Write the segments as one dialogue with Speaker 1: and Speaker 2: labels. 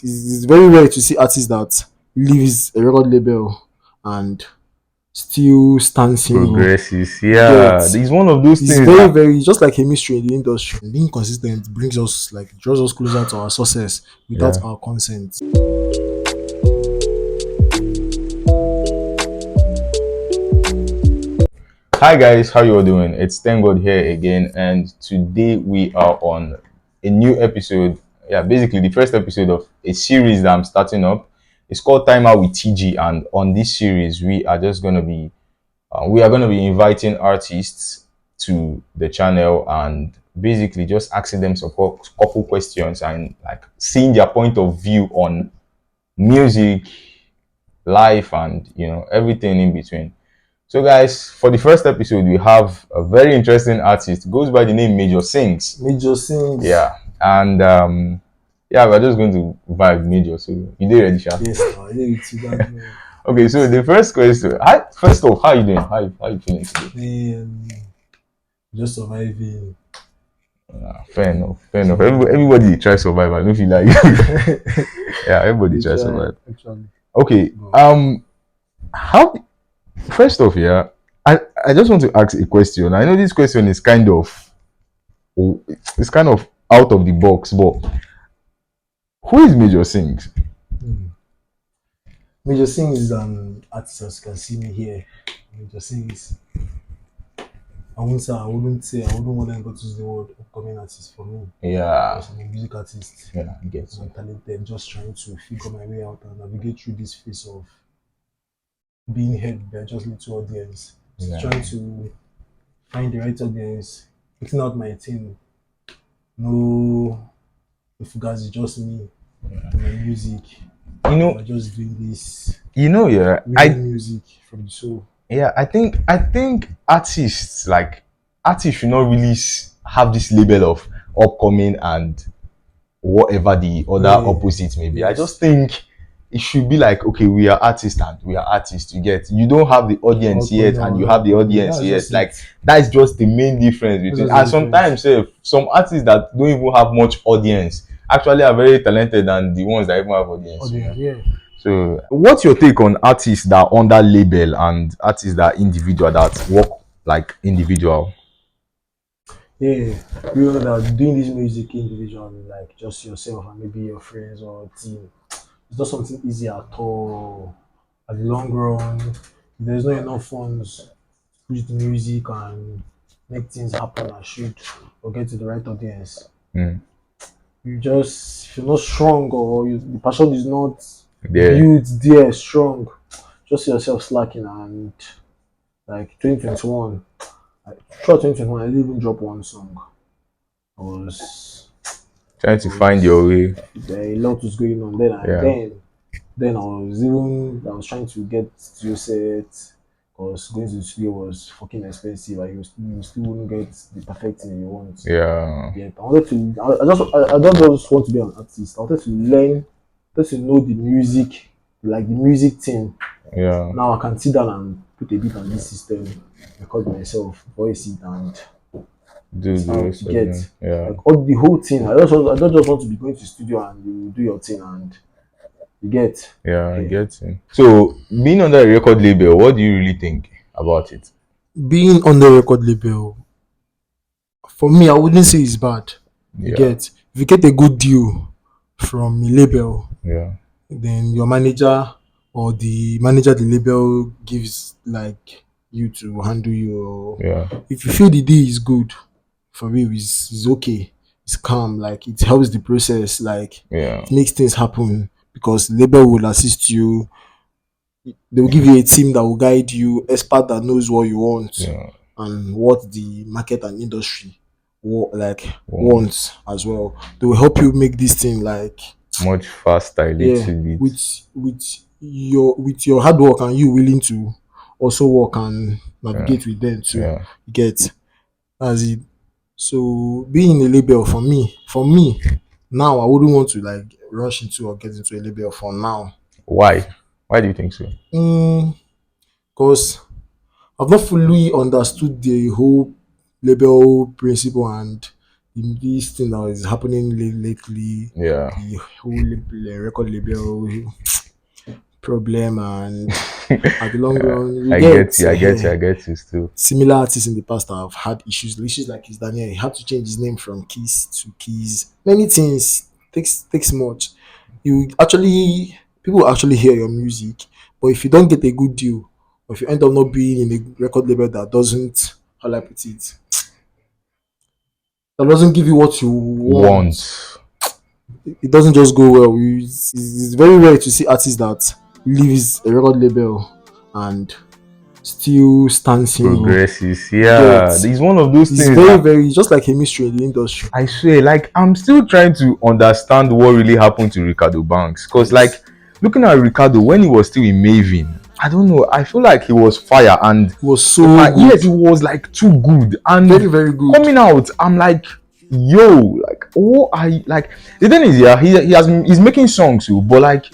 Speaker 1: It's very rare to see artists that leaves a record label and still stands single.
Speaker 2: Progresses.
Speaker 1: You get,
Speaker 2: Yeah, it's one of those
Speaker 1: it's
Speaker 2: things
Speaker 1: very,
Speaker 2: that.
Speaker 1: very just like a mystery in the industry. Being consistent brings us like draws us closer to our success without
Speaker 2: Yeah.
Speaker 1: our consent.
Speaker 2: Hi guys, how you all doing? It's Thank God here again, and today we are on a new episode. Yeah, basically the first episode of a series that I'm starting up. It's called Time Out with TG, and on this series we are just gonna be inviting artists to the channel and basically just asking them some couple questions and like seeing their point of view on music, life, and everything in between. So, guys, for the first episode, we have a very interesting artist. Goes by the name Majorsingz.
Speaker 1: Majorsingz.
Speaker 2: Yeah, and yeah, we're just going to vibe Major. So, you did ready, Sha?
Speaker 1: Yes, I did it too.
Speaker 2: Okay, so the first question. First off, how you doing? How you feeling today?
Speaker 1: Just surviving.
Speaker 2: Fair enough. Fair enough. Everybody try survive. I don't feel like. Yeah, everybody try survive.
Speaker 1: Actually.
Speaker 2: Okay. How? First off, yeah, I just want to ask a question. I know this question is kind of out of the box, but who is Majorsingz?
Speaker 1: Majorsingz is an artist, as you can see me here. Majorsingz. I wouldn't want to go to the word upcoming artist for me.
Speaker 2: Yeah.
Speaker 1: Because I'm a music artist.
Speaker 2: Yeah, I get
Speaker 1: I'm talented, just trying to figure my way out and navigate through this phase of being heard by just little audience. Yeah. Trying to find the right audience, putting out my thing. No, if you guys, it's just me, my music. I'm just doing this.
Speaker 2: Yeah,
Speaker 1: music from the soul.
Speaker 2: Yeah, I think artists should not really have this label of upcoming and whatever the other opposite may be. Yes. I just think it should be like, okay, we are artists and we are artists. You don't have the audience yet, and you have the audience yet. Like that's just the main difference between. And sometimes some artists that don't even have much audience actually are very talented than the ones that even have audience.
Speaker 1: Yeah.
Speaker 2: So, what's your take on artists that are under label and artists that are individual that work like individual?
Speaker 1: Yeah, you know that doing this music individually, like just yourself and maybe your friends or team, it's not something easy at all. At the long run, if there's not enough funds to push the music and make things happen as should or get to the right audience. You just feel not strong or the passion is not built there strong. Just see yourself slacking and like 2021. Throughout 2021, I didn't even drop one song. I was
Speaker 2: trying to find your way.
Speaker 1: A lot was going on then I was trying to get studio set because going to the studio was fucking expensive and you still wouldn't get the perfect thing you want.
Speaker 2: Yeah.
Speaker 1: I don't just want to be an artist. I wanted to learn, to know the music, like the music thing.
Speaker 2: Yeah.
Speaker 1: Now I can sit down and put a beat on this system, record myself, voice it, and
Speaker 2: do this
Speaker 1: get
Speaker 2: yeah.
Speaker 1: Like all the whole thing. I don't just want to be going to the studio and you do your thing and you get.
Speaker 2: Yeah, I get it. So being on the record label, what do you really think about it?
Speaker 1: Being on the record label, for me, I wouldn't say it's bad. You get, if you get a good deal from a label, then your manager or the manager the label gives like you to handle you. If you feel the deal is good, for me it's okay. It's calm, like it helps the process, like it makes things happen because label will assist you. They will give you a team that will guide you, expert that knows what you want and what the market and industry wants as well. They will help you make this thing like
Speaker 2: much faster a little bit.
Speaker 1: With your hard work and you willing to also work and navigate with them too. Get as it. So being in a label for me now, I wouldn't want to like rush into or get into a label for now.
Speaker 2: Why do you think so?
Speaker 1: Because I've not fully understood the whole label principle and this thing that is happening lately,
Speaker 2: Yeah.
Speaker 1: the whole record label problem, and at the long run, you
Speaker 2: I
Speaker 1: get
Speaker 2: get you. I get you. I get you still.
Speaker 1: similar artists in the past have had issues like his Daniel. He had to change his name from Keys to Keys. Many things takes much. You actually people actually hear your music, but if you don't get a good deal, or if you end up not being in a record label that doesn't, how I put it, that doesn't give you what you want,
Speaker 2: Want.
Speaker 1: it doesn't just go well. It's very rare to see artists that leaves a record label and still stand single.
Speaker 2: Progresses.
Speaker 1: You get,
Speaker 2: Yeah. It's one of those
Speaker 1: it's
Speaker 2: things
Speaker 1: very
Speaker 2: that
Speaker 1: very just like a mystery in the industry.
Speaker 2: I swear, like I'm still trying to understand what really happened to Ricardo Banks. Cause like
Speaker 1: Yes,
Speaker 2: looking at Ricardo when he was still in Maven, I don't know. I feel like he was fire and
Speaker 1: it was
Speaker 2: in
Speaker 1: so
Speaker 2: my ears
Speaker 1: good,
Speaker 2: he was like too good.
Speaker 1: very
Speaker 2: And
Speaker 1: very good.
Speaker 2: coming out, I'm like, yo, like what I like the thing is, yeah, he's making songs too, but like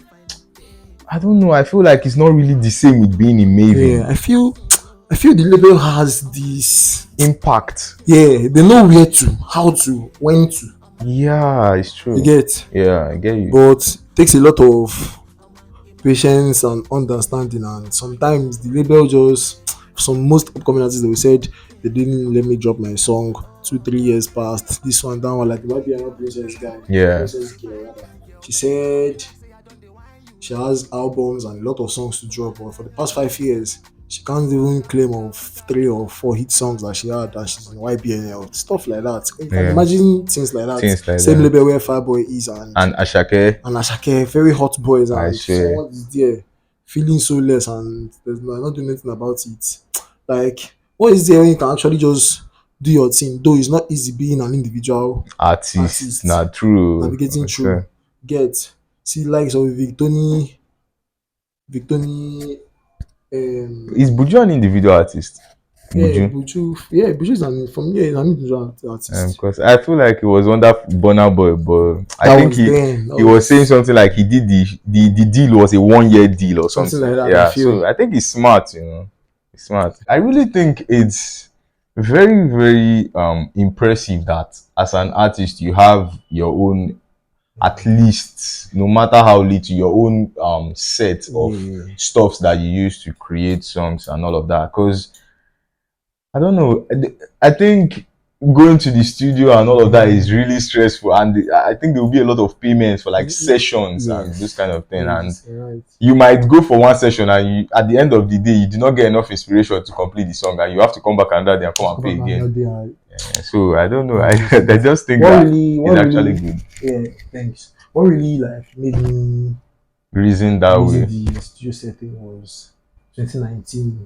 Speaker 2: I don't know, I feel like it's not really the same with being in
Speaker 1: Yeah,
Speaker 2: Maven.
Speaker 1: I feel the label has this.
Speaker 2: Impact.
Speaker 1: Yeah, they know where to, how to, when to.
Speaker 2: Yeah, it's
Speaker 1: You
Speaker 2: true.
Speaker 1: get,
Speaker 2: Yeah, I get you.
Speaker 1: but takes a lot of patience and understanding, and sometimes the label just, some most upcoming artists, they said they didn't let me drop my song 2 3 years past this one that one, like the YPN princess guy,
Speaker 2: Yeah.
Speaker 1: princess Killer, rather. She said she has albums and a lot of songs to drop, but for the past 5 years she can't even claim of 3 or 4 hit songs that she had, and she's in YBNL, stuff like that. You can
Speaker 2: Yeah.
Speaker 1: imagine things like that.
Speaker 2: Things like
Speaker 1: Same
Speaker 2: that.
Speaker 1: label where Fireboy is,
Speaker 2: And Ashake,
Speaker 1: and Ashake, very hot boys,
Speaker 2: I
Speaker 1: and
Speaker 2: swear.
Speaker 1: someone is there feeling so less, and there's not doing anything about it. Like, what is there when you can actually just do your thing? Though it's not easy being an individual
Speaker 2: Artist,
Speaker 1: artist,
Speaker 2: not true.
Speaker 1: navigating
Speaker 2: I
Speaker 1: through.
Speaker 2: swear.
Speaker 1: Get see likes of Victoni,
Speaker 2: Is Buju an individual artist?
Speaker 1: yeah,
Speaker 2: Buju.
Speaker 1: Buju is an from here, he's an individual artist.
Speaker 2: Because I feel like it was under Burna Boy, but I
Speaker 1: That
Speaker 2: think
Speaker 1: was then. That
Speaker 2: he was saying
Speaker 1: was
Speaker 2: something like he did the deal was a 1 year deal or
Speaker 1: something
Speaker 2: something.
Speaker 1: like that. I
Speaker 2: Yeah, so
Speaker 1: feel.
Speaker 2: I think he's smart, you know. He's smart. I really think it's very, very impressive that as an artist you have your own, at least no matter how little, your own set of
Speaker 1: Yeah.
Speaker 2: stuffs that you use to create songs and all of that. Because I don't know. I think going to the studio and all of that is really stressful, and I think there will be a lot of payments for like sessions and this
Speaker 1: Yes.
Speaker 2: kind of thing. And
Speaker 1: Yes. Right.
Speaker 2: you might go for one session, and at the end of the day, you do not get enough inspiration to complete the song, and you have to come back another day and come and
Speaker 1: Come
Speaker 2: play
Speaker 1: back
Speaker 2: again.
Speaker 1: another day. And
Speaker 2: So I don't know. I
Speaker 1: yes,
Speaker 2: I just think
Speaker 1: what
Speaker 2: that
Speaker 1: really,
Speaker 2: it's
Speaker 1: what
Speaker 2: actually
Speaker 1: really,
Speaker 2: good.
Speaker 1: yeah, thanks. What really like made me
Speaker 2: Reason that
Speaker 1: visit
Speaker 2: way.
Speaker 1: the studio setting was 2019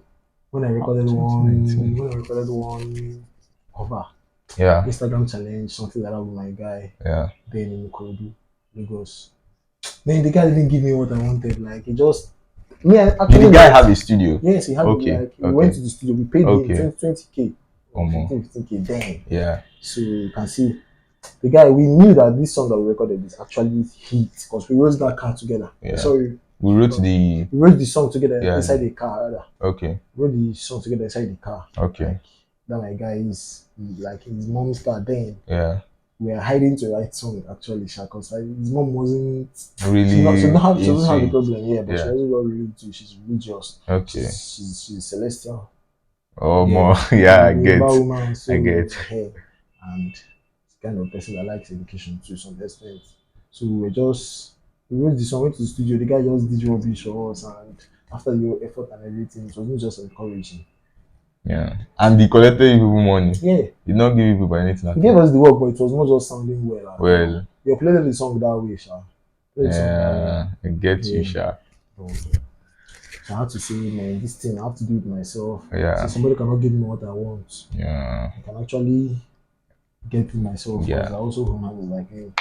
Speaker 1: when I recorded
Speaker 2: 2019.
Speaker 1: one cover,
Speaker 2: Yeah,
Speaker 1: Instagram challenge, something like that with my guy
Speaker 2: yeah.
Speaker 1: then in Ikorodu, Lagos. Then the guy didn't give me what I wanted. Like he just me I
Speaker 2: Did
Speaker 1: actually
Speaker 2: the guy
Speaker 1: liked,
Speaker 2: have a studio?
Speaker 1: yes, he had
Speaker 2: Okay,
Speaker 1: like we went
Speaker 2: okay,
Speaker 1: to the studio, we paid him
Speaker 2: okay.
Speaker 1: 20k or
Speaker 2: Omo.
Speaker 1: 15k then.
Speaker 2: Yeah,
Speaker 1: So you can see the guy, we knew that this song that we recorded is actually hit because we wrote that car together.
Speaker 2: yeah.
Speaker 1: Sorry,
Speaker 2: We wrote the
Speaker 1: we wrote the song together
Speaker 2: yeah.
Speaker 1: inside the car. Rather.
Speaker 2: Okay,
Speaker 1: We wrote the song together inside the car.
Speaker 2: okay.
Speaker 1: Like, that my guy is like his mom's car. Then
Speaker 2: Yeah.
Speaker 1: we are hiding to write song actually, because his mom wasn't
Speaker 2: Really
Speaker 1: she doesn't have the
Speaker 2: into
Speaker 1: problem, yeah, but she
Speaker 2: yeah.
Speaker 1: doesn't really do. She's religious.
Speaker 2: Okay.
Speaker 1: She's celestial.
Speaker 2: Oh
Speaker 1: Yeah,
Speaker 2: more yeah, I get.
Speaker 1: Yoruba woman, so
Speaker 2: I get.
Speaker 1: and kind of person that likes education to some extent. So we wrote the song, went to the studio, the guy just did rubbish for us, and after your effort and everything, it wasn't just encouraging.
Speaker 2: Yeah. And he collected you people money.
Speaker 1: Yeah.
Speaker 2: Did not give you people anything
Speaker 1: He
Speaker 2: at
Speaker 1: gave
Speaker 2: all.
Speaker 1: us the work, but it was not just sounding well.
Speaker 2: Well,
Speaker 1: We played the song that way, Sha. Played the song that way.
Speaker 2: yeah, I get you,
Speaker 1: Yeah.
Speaker 2: Sha.
Speaker 1: So I had to say, man, this thing I have to do it myself.
Speaker 2: Yeah.
Speaker 1: So somebody cannot give me what I want.
Speaker 2: Yeah.
Speaker 1: I can actually get it myself.
Speaker 2: Yeah.
Speaker 1: Because I also human like, hey,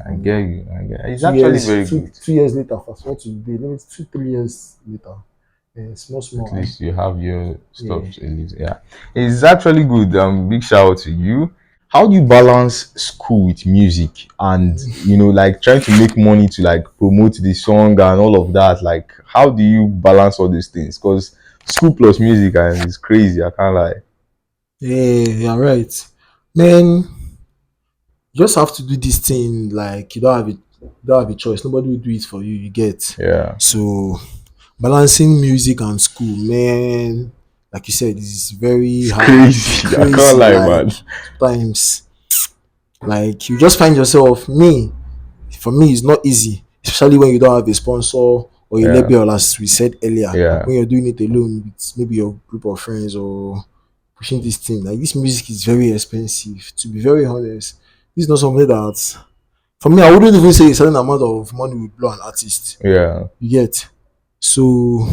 Speaker 2: I get you. I get it's
Speaker 1: two
Speaker 2: actually
Speaker 1: years,
Speaker 2: very
Speaker 1: two,
Speaker 2: good.
Speaker 1: 2 years later, fast forward to today, maybe 2 3 years later, small.
Speaker 2: At least you have your stuff
Speaker 1: Yeah.
Speaker 2: at least. Yeah. It's actually good. Big shout out to you. How do you balance school with music and like trying to make money to like promote the song and all of that? Like how do you balance all these things? Because school plus music and it's crazy, I can't lie.
Speaker 1: Yeah, you're right. Man, you just have to do this thing. Like you don't have a choice. Nobody will do it for you. You get.
Speaker 2: Yeah.
Speaker 1: So balancing music and school, man, like you said, is very
Speaker 2: It's
Speaker 1: hard. It's
Speaker 2: crazy. I can't
Speaker 1: crazy.
Speaker 2: lie,
Speaker 1: Like
Speaker 2: man.
Speaker 1: sometimes, like you just find yourself. For me, it's not easy, especially when you don't have a sponsor or a
Speaker 2: Yeah.
Speaker 1: label, as we said earlier.
Speaker 2: Yeah.
Speaker 1: When you're doing it alone with maybe your group of friends or pushing this thing, like this music is very expensive. To be very honest, this is not something that for me. I wouldn't even say a certain amount of money would blow an artist.
Speaker 2: Yeah.
Speaker 1: You get. So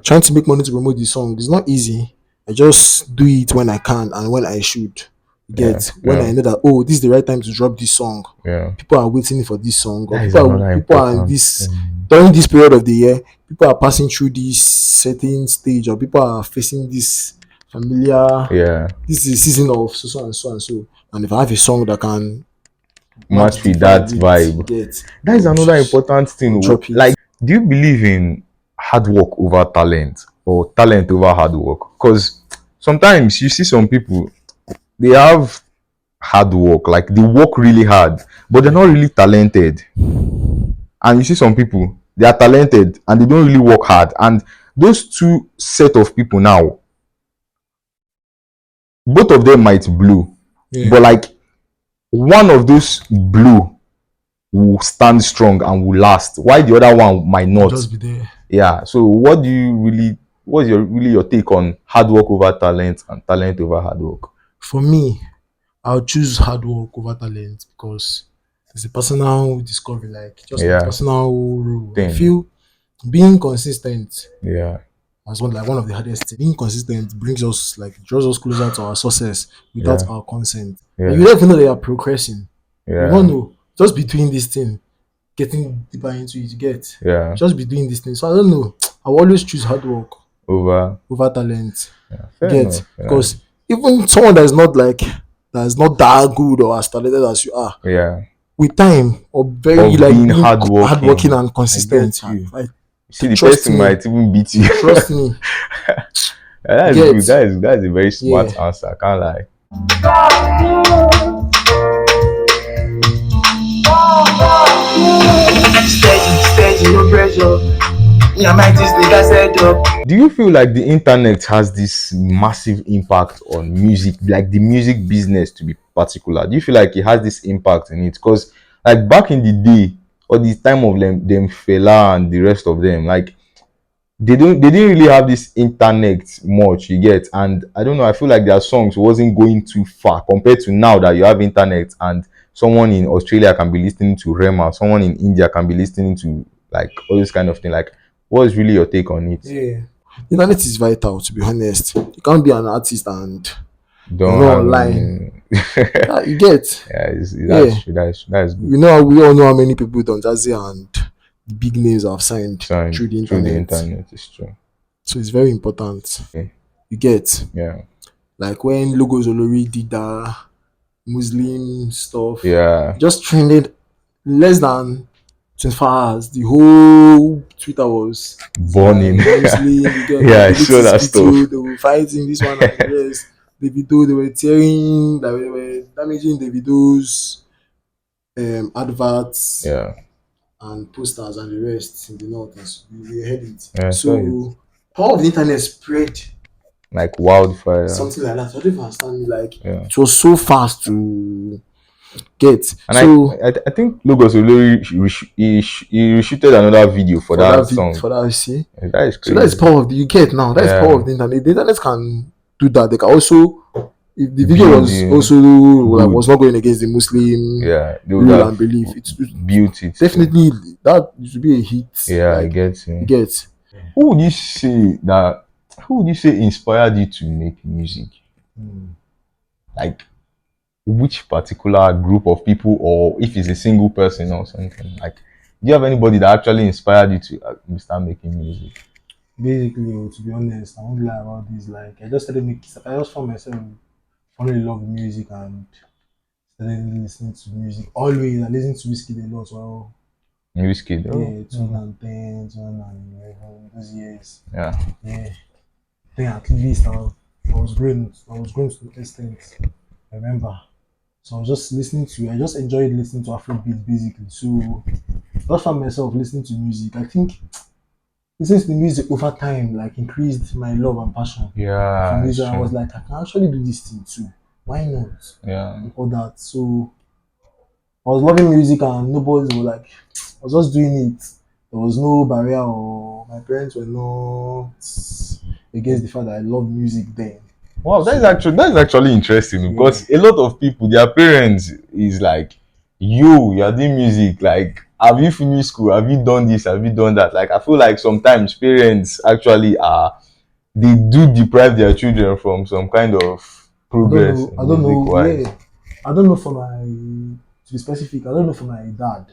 Speaker 1: trying to make money to promote the song is not easy. I just do it when I can and when I should. You
Speaker 2: Yeah.
Speaker 1: get when I know that, oh, this is the right time to drop this song.
Speaker 2: Yeah.
Speaker 1: People are waiting for this song, or
Speaker 2: That is
Speaker 1: people are
Speaker 2: another
Speaker 1: people are in
Speaker 2: important
Speaker 1: this
Speaker 2: thing.
Speaker 1: during this period of the year. People are passing through this certain stage, or people are facing this familiar.
Speaker 2: Yeah.
Speaker 1: This is a season of so so and so and so. And if I have a song that can match
Speaker 2: Match
Speaker 1: the
Speaker 2: with that
Speaker 1: vibe with, you
Speaker 2: vibe.
Speaker 1: get,
Speaker 2: That is another important
Speaker 1: I would
Speaker 2: thing.
Speaker 1: drop it.
Speaker 2: Like, do you believe in hard work over talent or talent over hard work? Because sometimes you see some people, they have hard work, like they work really hard, but they're not really talented. And you see some people, they are talented and they don't really work hard. And those two set of people now, both of them might blow,
Speaker 1: Yeah,
Speaker 2: but like one of those blow will stand strong and will last, while the other one might
Speaker 1: I'll
Speaker 2: not.
Speaker 1: just be there.
Speaker 2: Yeah. So what do you really, what's your take on hard work over talent and talent over hard work?
Speaker 1: For me, I'll choose hard work over talent because it's a personal discovery, like just my
Speaker 2: Yeah.
Speaker 1: personal rule. I
Speaker 2: Thing.
Speaker 1: feel being consistent
Speaker 2: Yeah.
Speaker 1: as one of the hardest things. Being consistent brings us like draws us closer to our success without
Speaker 2: Yeah.
Speaker 1: our consent.
Speaker 2: Yeah.
Speaker 1: And you don't even know that you're progressing. You
Speaker 2: Yeah.
Speaker 1: don't know. Just be doing this thing, getting deeper into it, you get.
Speaker 2: Yeah.
Speaker 1: Just be doing this thing. So I don't know. I will always choose hard work
Speaker 2: Over.
Speaker 1: over talent.
Speaker 2: Yeah.
Speaker 1: You
Speaker 2: Fair
Speaker 1: get,
Speaker 2: enough. Yeah.
Speaker 1: because even someone that is not that good or as talented as you are,
Speaker 2: Yeah.
Speaker 1: with time or very
Speaker 2: Of
Speaker 1: like
Speaker 2: being
Speaker 1: being
Speaker 2: hardworking.
Speaker 1: hardworking and
Speaker 2: I
Speaker 1: consistent,
Speaker 2: get you.
Speaker 1: like,
Speaker 2: See, the
Speaker 1: trust
Speaker 2: person
Speaker 1: me,
Speaker 2: might even beat you.
Speaker 1: trust me,
Speaker 2: That's
Speaker 1: get,
Speaker 2: good. That is a very smart
Speaker 1: yeah.
Speaker 2: answer. I can't lie.
Speaker 3: Steady, no pressure. Me and my this nigga set up.
Speaker 2: Do you feel like the internet has this massive impact on music, like the music business to be particular? Do you feel like it has this impact in it? Because like back in the day, or the time of them Fela and the rest of them, like they didn't really have this internet much, you get. And I don't know, I feel like their songs wasn't going too far compared to now that you have internet, and someone in Australia can be listening to Rema, someone in India can be listening to like all this kind of thing. Like, what is really your take on it?
Speaker 1: Yeah, internet is vital, to be honest. You can't be an artist and you're
Speaker 2: Don't
Speaker 1: not
Speaker 2: have
Speaker 1: online.
Speaker 2: any.
Speaker 1: Yeah, you get.
Speaker 2: Yeah,
Speaker 1: Yeah,
Speaker 2: that's true. That's good.
Speaker 1: we all know how many people Don Jazzy and big names have signed
Speaker 2: Signed
Speaker 1: through the
Speaker 2: through the
Speaker 1: internet.
Speaker 2: internet, it's true.
Speaker 1: So it's very important.
Speaker 2: Okay.
Speaker 1: You get,
Speaker 2: Yeah.
Speaker 1: like when Logos Olori did that Muslim stuff,
Speaker 2: Yeah.
Speaker 1: just trended less than 24 hours. The whole Twitter was
Speaker 2: Burning.
Speaker 1: Muslim. You get,
Speaker 2: Yeah, I
Speaker 1: they
Speaker 2: saw that
Speaker 1: video,
Speaker 2: stuff.
Speaker 1: they were fighting this one and the rest. The video, they were tearing, they were damaging the videos, adverts,
Speaker 2: Yeah.
Speaker 1: and posters and the rest in the north. As we heard it.
Speaker 2: Yeah, I saw it.
Speaker 1: So power of the internet spread
Speaker 2: Like wildfire.
Speaker 1: something like that. I don't even understand. Like,
Speaker 2: Yeah.
Speaker 1: it was so fast to get.
Speaker 2: And
Speaker 1: So
Speaker 2: I think Logos Olori he reshooted another video for that song.
Speaker 1: for that, you see.
Speaker 2: That is
Speaker 1: So
Speaker 2: crazy.
Speaker 1: that is power of the, you get now. That is
Speaker 2: Yeah.
Speaker 1: power of the internet. The internet can do that. They can also, if the video was
Speaker 2: Building.
Speaker 1: also like,
Speaker 2: Good.
Speaker 1: was not going against the Muslim
Speaker 2: Yeah, they would
Speaker 1: rule
Speaker 2: have
Speaker 1: and belief, it's
Speaker 2: built it.
Speaker 1: definitely that should be a hit.
Speaker 2: Yeah, I
Speaker 1: like,
Speaker 2: get
Speaker 1: you
Speaker 2: you.
Speaker 1: get.
Speaker 2: Who would you say that? Who would you say inspired you to make music? Like, which particular group of people, or if it's a single person or something? Like, do you have anybody that actually inspired you to start making music?
Speaker 1: Basically, to be honest, I won't lie about this. Like, I just started making. I just found myself falling in love with music and started listening to music. Always, I listen to whiskey a lot. Well,
Speaker 2: Music,
Speaker 1: yeah,
Speaker 2: oh,
Speaker 1: 2010, 2011, those years.
Speaker 2: yeah.
Speaker 1: Yeah, then at least I was growing to the extent. I remember So I was just listening to. I just enjoyed listening to Afrobeat basically. So I just found myself listening to music. I think listening to the music over time like increased my love and passion for
Speaker 2: Yeah, it's
Speaker 1: music. I was
Speaker 2: true.
Speaker 1: like, I can actually do this thing too. Why not?
Speaker 2: Yeah.
Speaker 1: And all that. So I was loving music and nobody was like, I was just doing it. There was no barrier or my parents were not against the fact that I love music then.
Speaker 2: Wow,
Speaker 1: So
Speaker 2: that's actually interesting
Speaker 1: yeah,
Speaker 2: because a lot of people, their parents is like, you're doing music. Like, have you finished school? Have you done this? Have you done that? Like, I feel like sometimes parents actually are they do deprive their children from some kind of progress
Speaker 1: I
Speaker 2: in
Speaker 1: don't
Speaker 2: music
Speaker 1: know,
Speaker 2: wise.
Speaker 1: yeah. I don't know for my to be specific, I don't know for my dad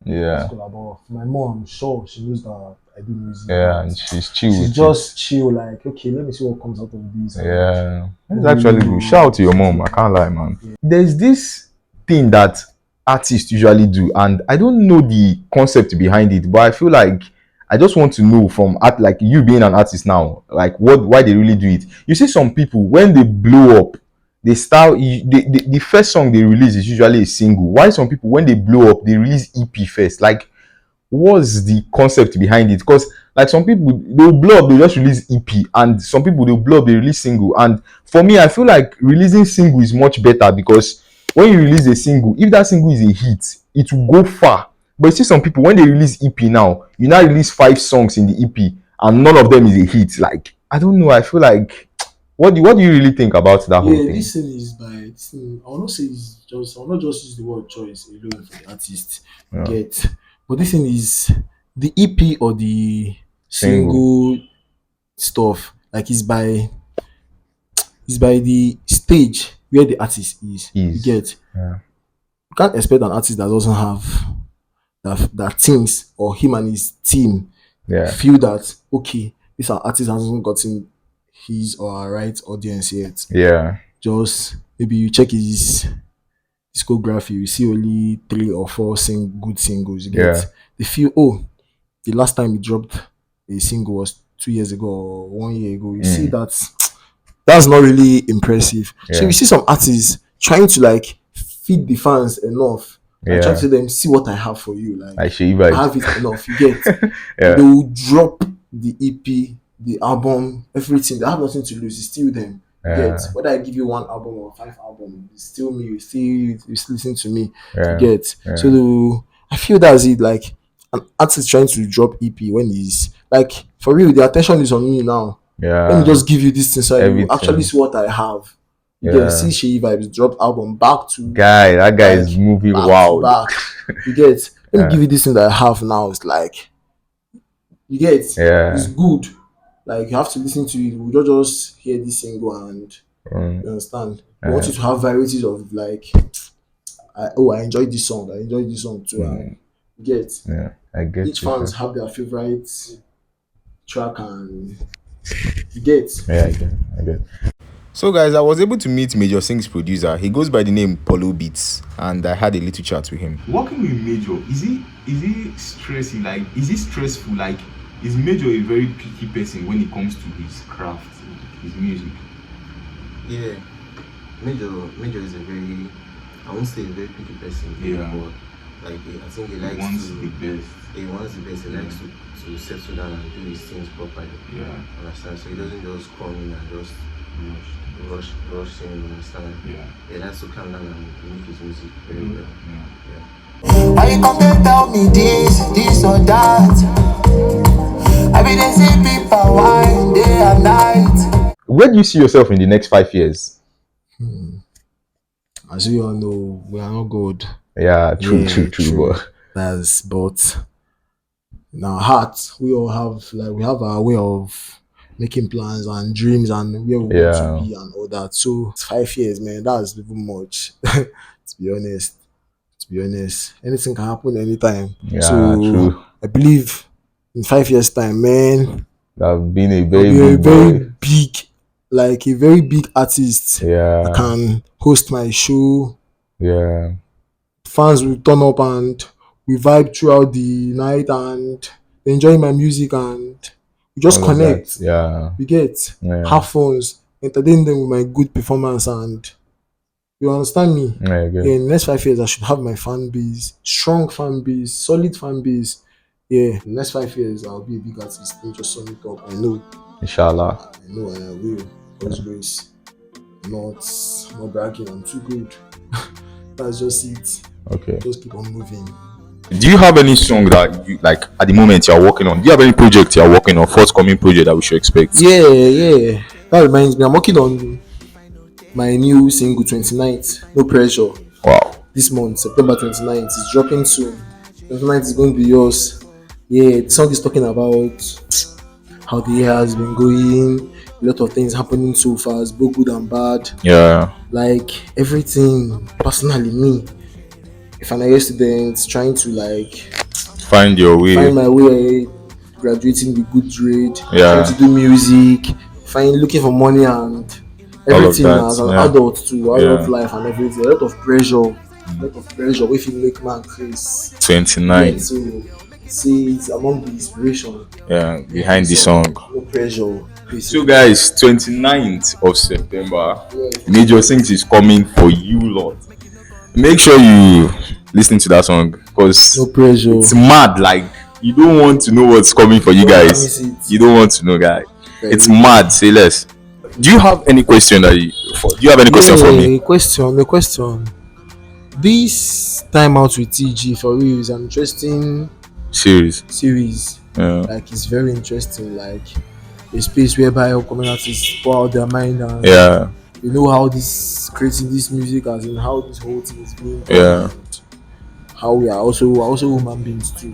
Speaker 1: in
Speaker 2: Yeah,
Speaker 1: particular, but for my mom, I'm sure she knows that I do music,
Speaker 2: yeah,
Speaker 1: but
Speaker 2: and she's chill
Speaker 1: she's
Speaker 2: with it.
Speaker 1: just chill, like, okay, let me see what comes out of this and
Speaker 2: Yeah, that's
Speaker 1: don't really
Speaker 2: actually good. Shout out
Speaker 1: know
Speaker 2: to your mom. I
Speaker 1: something.
Speaker 2: can't lie, man. There's this thing that artists usually do, and I don't know the concept behind it, but I feel like I just want to know from art, like you being an artist now, like why they really do it. You see, some people when they blow up, they start the first song they release is usually a single. Why some people when they blow up, they release EP first? Like, what's the concept behind it? Because like some people they'll blow up, they just release EP, and some people they'll blow up, they release single. And for me, I feel like releasing single is much better because when you release a single, if that single is a hit, it will go far. But you see some people when they release EP now, you now release 5 songs in the EP and none of them is a hit. Like, I don't know. I feel like what do you really think about that whole
Speaker 1: Yeah,
Speaker 2: thing?
Speaker 1: this thing is by this thing, I will not say it's just I will not just use the word choice alone for the artist. You
Speaker 2: Yeah.
Speaker 1: get, but this thing is the EP or the
Speaker 2: Single
Speaker 1: single stuff like is by the stage where the artist is. You
Speaker 2: is.
Speaker 1: get,
Speaker 2: Yeah.
Speaker 1: you can't expect an artist that doesn't have that thinks or him and his team
Speaker 2: Yeah.
Speaker 1: feel that okay, this artist hasn't gotten his or her right audience yet.
Speaker 2: Yeah.
Speaker 1: Just maybe you check his discography, you see only 3 or 4 good singles. You get,
Speaker 2: Yeah.
Speaker 1: they feel, oh, the last time he dropped a single was 2 years ago or 1 year ago. You see that that's not really impressive. So
Speaker 2: Yeah.
Speaker 1: you see some artists trying to like feed the fans enough, like trying to
Speaker 2: Yeah.
Speaker 1: tell them, see what I have for you. Like
Speaker 2: I see
Speaker 1: I
Speaker 2: vibes.
Speaker 1: have it enough. You get,
Speaker 2: Yeah.
Speaker 1: they will drop the EP, the album, everything. They have nothing to lose. It's still them. You
Speaker 2: Yeah.
Speaker 1: get, whether I give you 1 album or 5 albums, it's still me. You still listen to me. You
Speaker 2: Yeah.
Speaker 1: get,
Speaker 2: Yeah.
Speaker 1: so I feel that's it. Like an artist trying to drop EP when he's like, for real, the attention is on me now. Let me
Speaker 2: Yeah.
Speaker 1: just give you this thing so you actually
Speaker 2: Everything.
Speaker 1: see what I have. You get,
Speaker 2: Yeah.
Speaker 1: see Shea Vibes dropped album back to
Speaker 2: That guy is
Speaker 1: like
Speaker 2: moving
Speaker 1: back to
Speaker 2: wild.
Speaker 1: back. You get, let me
Speaker 2: Yeah.
Speaker 1: give you this thing that I have now. It's like, you get,
Speaker 2: Yeah.
Speaker 1: it's good. Like you have to listen to it. We don't just hear this single and
Speaker 2: Mm.
Speaker 1: you understand. We want you to have varieties of like, I enjoyed this song. I enjoyed this song too. And you get,
Speaker 2: Yeah. I get
Speaker 1: each
Speaker 2: you.
Speaker 1: fans have their favorite track and you get.
Speaker 2: Yeah, I get. So guys, I was able to meet Majorsingz producer. He goes by the name Polo Beats, and I had a little chat with him. Working with Major, is he stressing? Like, is it stressful? Like, is Major a very picky person when it comes to his craft, his music?
Speaker 4: Yeah, Major is a very, I won't say a very picky person,
Speaker 2: Yeah.
Speaker 4: but like I think he likes
Speaker 2: Wants
Speaker 4: to,
Speaker 2: the best.
Speaker 4: he wants the best. He likes to settle down and do his things properly.
Speaker 2: Yeah.
Speaker 4: Understand? So he doesn't just come in and just rush in. Understand?
Speaker 2: Yeah.
Speaker 4: He likes to calm down and make his music very well.
Speaker 2: Yeah.
Speaker 3: Why you come to tell me this or that? I be the same people wine day and night.
Speaker 2: Where do you see yourself in the next 5 years?
Speaker 1: As we all know, we are not good.
Speaker 2: Yeah, true.
Speaker 1: But in our hearts, we all have we have our way of making plans and dreams and where we want to be and all that. So it's 5 years, man. That's even much. To be honest, anything can happen anytime.
Speaker 2: Yeah,
Speaker 1: so
Speaker 2: true.
Speaker 1: I believe in 5 years' time, man,
Speaker 2: I've been a
Speaker 1: I'll
Speaker 2: very
Speaker 1: be a
Speaker 2: big
Speaker 1: very
Speaker 2: boy.
Speaker 1: big, like a very big artist.
Speaker 2: Yeah.
Speaker 1: I can host my show.
Speaker 2: Yeah.
Speaker 1: Fans will turn up and we vibe throughout the night and enjoy my music and we just
Speaker 2: All of
Speaker 1: connect.
Speaker 2: that. Yeah.
Speaker 1: We get
Speaker 2: Yeah.
Speaker 1: have fun, entertain them with my good performance and You understand me?
Speaker 2: Yeah, I get
Speaker 1: Yeah,
Speaker 2: it.
Speaker 1: in the next 5 years, I should have my fan base, strong fan base, solid fan base. Yeah, in the next 5 years, I'll be a big artist. Don't just sum it up. I know,
Speaker 2: Inshallah.
Speaker 1: I know, and I will. God's grace. Not bragging. I'm too good. That's just it.
Speaker 2: Okay.
Speaker 1: Just keep on moving.
Speaker 2: Do you have any song that you like at the moment you're working on? Do you have any project you're working on, forthcoming project that we should expect?
Speaker 1: Yeah. That reminds me, I'm working on my new single 29th. No pressure.
Speaker 2: Wow.
Speaker 1: This month, September 29th. It's dropping soon. 29th is going to be yours. Yeah, the song is talking about how the year has been going, a lot of things happening so fast, both good and bad.
Speaker 2: Yeah.
Speaker 1: Like everything, personally, me, a final year student, trying to like
Speaker 2: Find your way.
Speaker 1: find my way, graduating with good grade,
Speaker 2: Yeah.
Speaker 1: trying to do music, looking for money and everything
Speaker 2: that,
Speaker 1: as an
Speaker 2: yeah.
Speaker 1: adult too, adult
Speaker 2: Yeah.
Speaker 1: life and everything. A lot of pressure, if you make man crazy.
Speaker 2: 29.
Speaker 1: Yeah, so see it's among the inspiration
Speaker 2: Yeah, behind the song.
Speaker 1: no pressure.
Speaker 2: So guys, 29th of September, Majorsingz is coming for you lot. Make sure you listen to that song because
Speaker 1: No pressure.
Speaker 2: it's mad. Like you don't want to know what's coming for you
Speaker 1: Don't
Speaker 2: guys.
Speaker 1: miss it.
Speaker 2: You don't want to know, guys.
Speaker 1: Very
Speaker 2: It's mad. Say less. Do you have any question do you have any question for me?
Speaker 1: A question. This time out with TG for real is an interesting
Speaker 2: Series.
Speaker 1: series.
Speaker 2: Yeah.
Speaker 1: Like it's very interesting. Like a space whereby upcoming artists pour out their mind and
Speaker 2: Yeah.
Speaker 1: you know how this creating this music as in how this whole thing is being done
Speaker 2: Yeah.
Speaker 1: and how we are also human beings too.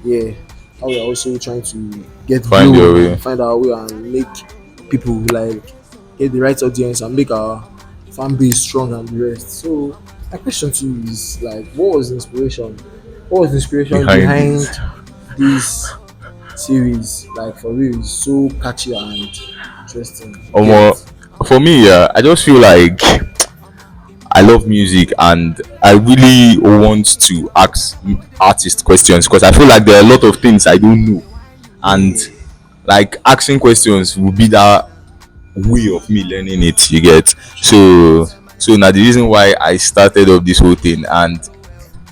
Speaker 1: Yeah. How we are also trying to get
Speaker 2: Find
Speaker 1: view
Speaker 2: your way.
Speaker 1: and find our way and make people like get the right audience and make our fan base strong and the rest. So my question to you is like what was the inspiration behind
Speaker 2: it.
Speaker 1: this series? Like for real, it's so catchy and interesting.
Speaker 2: For me, yeah, I just feel like I love music and I really want to ask artists questions because I feel like there are a lot of things I don't know, and like asking questions will be that way of me learning it. You get so now the reason why I started up this whole thing, and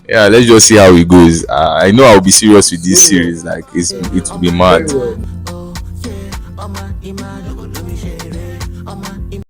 Speaker 2: yeah, let's just see how it goes. I know I'll be serious with this series. Like it will be mad.
Speaker 1: Very well.